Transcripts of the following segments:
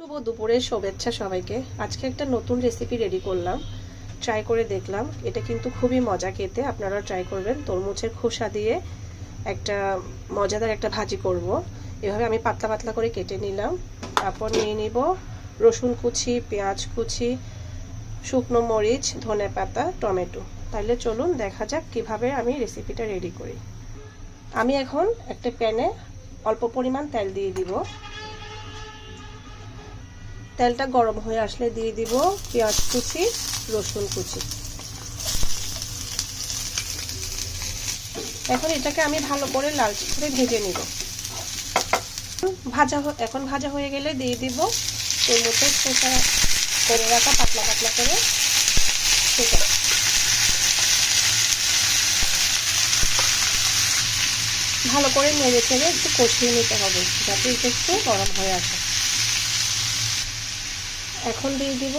শুভ দুপুরের শুভেচ্ছা সবাইকে। আজকে একটা নতুন রেসিপি রেডি করলাম, ট্রাই করে দেখলাম। এটা কিন্তু খুবই মজা খেতে, আপনারা ট্রাই করবেন। তরমুজের খোসা দিয়ে একটা মজাদার একটা ভাজি করব। এভাবে আমি পাতলা পাতলা করে কেটে নিলাম। তারপর নিয়ে নিব রসুন কুচি, পেঁয়াজ কুচি, শুকনো মরিচ, ধনেপাতা, টমেটো। তাহলে চলুন দেখা যাক কিভাবে আমি রেসিপিটা রেডি করি। আমি এখন একটা প্যানে অল্প পরিমাণ তেল দিয়ে দিব। তেলটা গরম হয়ে আসলে দিয়ে দিব পেঁয়াজ কুচি, রসুন কুচি। এখন এটাকে আমি ভালো করে লালচে করে ভেজে নিব। এখন ভাজা হয়ে গেলে দিয়ে দিব তরমুজের খোসা করে রাখা পাতলা পাতলা করে সেটা। ভালো করে নেড়ে চেড়ে একটু কষিয়ে নিতে হবে যাতে এটা একটু গরম হয়ে আসে। এখন দিয়ে দিব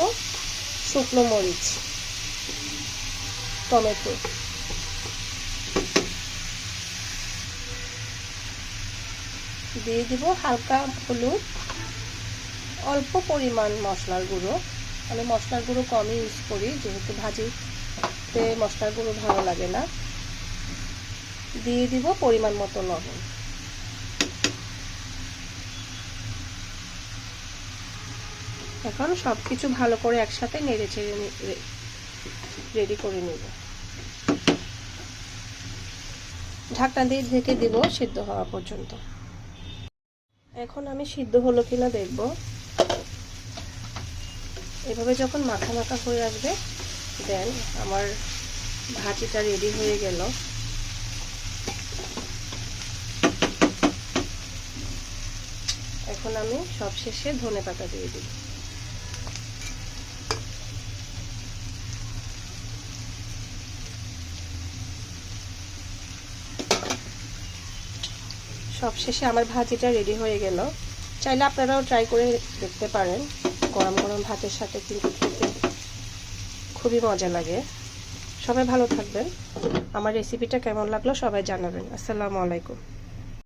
শুকনো মরিচ, টমেটো, দিয়ে দিব হালকা হলুদ, অল্প পরিমাণ মশলার গুঁড়ো। আমি মশলার গুঁড়ো কমই ইউজ করি যেহেতু ভাজিতে মশলার গুঁড়ো ভালো লাগে না। দিয়ে দিব পরিমাণ মতো লবণ। এখন সবকিছু ভালো করে একসাথে নেড়ে চেড়ে রেডি করে নেব। ঢাকনা দিয়ে ঢেকে দিব সিদ্ধ হওয়া পর্যন্ত। এখন আমি সিদ্ধ হলো কিনা দেখব। এভাবে যখন মাখা মাখা হয়ে আসবে দেন আমার ভাজিটা রেডি হয়ে গেল। এখন আমি সবশেষে ধনেপাতা দিয়ে দিব। সবশেষে আমার ভাজিটা রেডি হয়ে গেল। চাইলে আপনারাও ট্রাই করে দেখতে পারেন। গরম গরম ভাতের সাথে কিন্তু খেতে খুবই মজা লাগে। সবাই ভালো থাকবেন। আমার রেসিপিটা কেমন লাগলো সবাই জানাবেন। আসসালামু আলাইকুম।